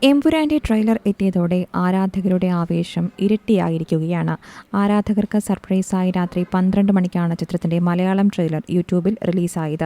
എമ്പുരാന്റെ trailer എത്തിയതോടെ ആരാധകരുടെ ആവേശം ഇരട്ടിയായിരിക്കുകയാണ്. ആരാധകർക്ക് സർപ്രൈസായി രാത്രി 12 മണിക്കാണ് ചിത്രത്തിന്റെ മലയാളം ട്രെയിലർ യൂട്യൂബിൽ റിലീസായത്.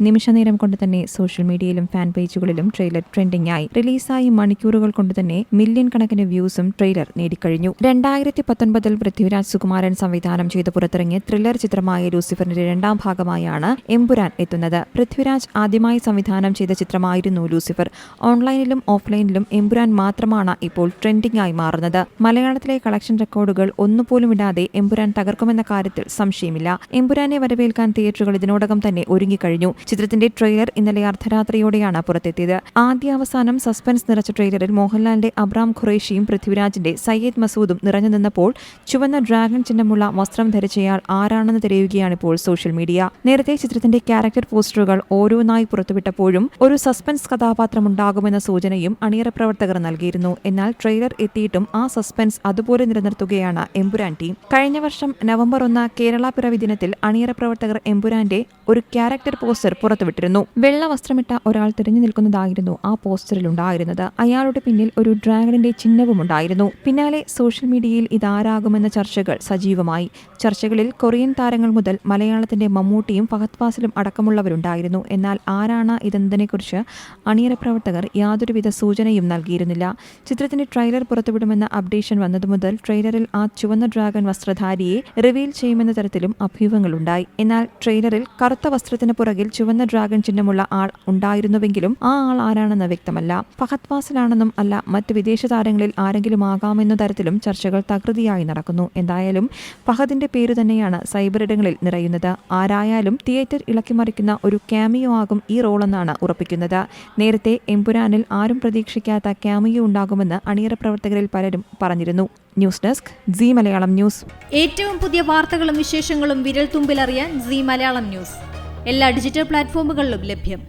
നിമിഷനേരം കൊണ്ട് തന്നെ സോഷ്യൽ മീഡിയയിലും ഫാൻ പേജുകളിലും ട്രെയിലർ ട്രെൻഡിംഗ് ആയി. റിലീസായി മണിക്കൂറുകൾ കൊണ്ട് തന്നെ മില്യൺ കണക്കിന് വ്യൂസും ട്രെയിലർ നേടിക്കഴിഞ്ഞു. 2019 പൃഥ്വിരാജ് സുകുമാരൻ സംവിധാനം ചെയ്ത് പുറത്തിറങ്ങിയ ത്രില്ലർ ചിത്രമായ ലൂസിഫറിന്റെ രണ്ടാം ഭാഗമായാണ് എമ്പുരാൻ എത്തുന്നത്. പൃഥ്വിരാജ് ആദ്യമായി സംവിധാനം ചെയ്ത ചിത്രമായിരുന്നു ലൂസിഫർ. ഓൺലൈനിലും ഓഫ്ലൈനിലും എമ്പുരാൻ മാത്രമാണ് ഇപ്പോൾ ട്രെൻഡിംഗ് ആയി മാറുന്നത്. മലയാളത്തിലെ കളക്ഷൻ റെക്കോർഡുകൾ ഒന്നുപോലും ഇടാതെ എമ്പുരാൻ തകർക്കുമെന്ന കാര്യത്തിൽ സംശയമില്ല. എമ്പുരാനെ വരവേൽക്കാൻ തിയേറ്ററുകൾ ഇതിനോടകം തന്നെ ഒരുങ്ങിക്കഴിഞ്ഞു. ചിത്രത്തിന്റെ ട്രെയിലർ ഇന്നലെ അർദ്ധരാത്രിയോടെയാണ് പുറത്തെത്തിയത്. ആദ്യാവസാനം സസ്പെൻസ് നിറച്ച ട്രെയിലറിൽ മോഹൻലാലിന്റെ അബ്രാം ഖുറേഷിയും പൃഥ്വിരാജിന്റെ സയ്യിദ് മസൂദും നിറഞ്ഞു നിന്നപ്പോൾ ചുവന്ന ഡ്രാഗൺ ചിഹ്നമുള്ള വസ്ത്രം ധരിച്ചയാൾ ആരാണെന്ന് തിരയുകയാണിപ്പോൾ സോഷ്യൽ മീഡിയ. നേരത്തെ ചിത്രത്തിന്റെ ക്യാരക്ടർ പോസ്റ്ററുകൾ ഓരോന്നായി പുറത്തുവിട്ടപ്പോഴും ഒരു സസ്പെൻസ് കഥാപാത്രമുണ്ടാകുമെന്ന സൂചനയും അണിയറ പ്രവർത്തകർ നൽകിയിരുന്നു. എന്നാൽ ട്രെയിലർ എത്തിയിട്ടും ആ സസ്പെൻസ് അതുപോലെ നിലനിർത്തുകയാണ് എമ്പുരാൻ ടീം. കഴിഞ്ഞ വർഷം നവംബർ 1 കേരള പിറവി ദിനത്തിൽ അണിയറ പ്രവർത്തകർ എമ്പുരാന്റെ ഒരു ക്യാരക്ടർ പോസ്റ്റർ പുറത്തുവിട്ടിരുന്നു. വെള്ള വസ്ത്രമിട്ട ഒരാൾ തിരഞ്ഞു നിൽക്കുന്നതായിരുന്നു ആ പോസ്റ്ററിൽ ഉണ്ടായിരുന്നത്. അയാളുടെ പിന്നിൽ ഒരു ഡ്രാഗണിന്റെ ചിഹ്നവും ഉണ്ടായിരുന്നു. പിന്നാലെ സോഷ്യൽ മീഡിയയിൽ ഇതാരാകുമെന്ന ചർച്ചകൾ സജീവമായി. ചർച്ചകളിൽ കൊറിയൻ താരങ്ങൾ മുതൽ മലയാളത്തിന്റെ മമ്മൂട്ടിയും ഫഹദ് ഫാസിലും അടക്കമുള്ളവരുണ്ടായിരുന്നു. എന്നാൽ ആരാണ് ഇതെന്നതിനെക്കുറിച്ച് അണിയറ പ്രവർത്തകർ യാതൊരുവിധ സൂചനയും നൽകിയിരുന്നില്ല. ചിത്രത്തിന്റെ ട്രെയിലർ പുറത്തുവിടുമെന്ന അപ്ഡേഷൻ വന്നതുമുതൽ ട്രെയിലറിൽ ആ ചുവന്ന ഡ്രാഗൺ വസ്ത്രധാരിയെ റിവീൽ ചെയ്യുമെന്ന തരത്തിലും അഭ്യൂഹങ്ങളുണ്ടായി. എന്നാൽ ട്രെയിലറിൽ കറുത്ത വസ്ത്രത്തിന് പുറകിൽ ചുവന്ന ഡ്രാഗൺ ചിഹ്നമുള്ള ആൾ ഉണ്ടായിരുന്നുവെങ്കിലും ആ ആൾ ആരാണെന്ന് വ്യക്തമല്ല. ഫഹദ് ഫാസിലാണെന്നും അല്ല മറ്റ് വിദേശ താരങ്ങളിൽ ആരെങ്കിലും ആകാമെന്ന തരത്തിലും ചർച്ചകൾ തകൃതിയായി നടക്കുന്നു. എന്തായാലും ഫഹദിന്റെ പേര് തന്നെയാണ് സൈബറിടങ്ങളിൽ നിറയുന്നത്. ആരായാലും തിയേറ്റർ ഇളക്കിമറിക്കുന്ന ഒരു ക്യാമിയോ ആകും ഈ റോളെന്നാണ് ഉറപ്പിക്കുന്നത്. നേരത്തെ എമ്പുരാനിൽ ആരും പ്രതീക്ഷിക്കാത്ത ക്യാമിയോ ഉണ്ടാകുമെന്ന് അണിയറ പ്രവർത്തകരിൽ പലരും പറഞ്ഞിരുന്നു. News desk Zee Malayalam news. ഏറ്റവും പുതിയ വാർത്തകളും വിശേഷങ്ങളും വിരൽ തുമ്പിലറിയാൻ സീ മലയാളം ന്യൂസ് എല്ലാ ഡിജിറ്റൽ പ്ലാറ്റ്ഫോമുകളിലും ലഭ്യം.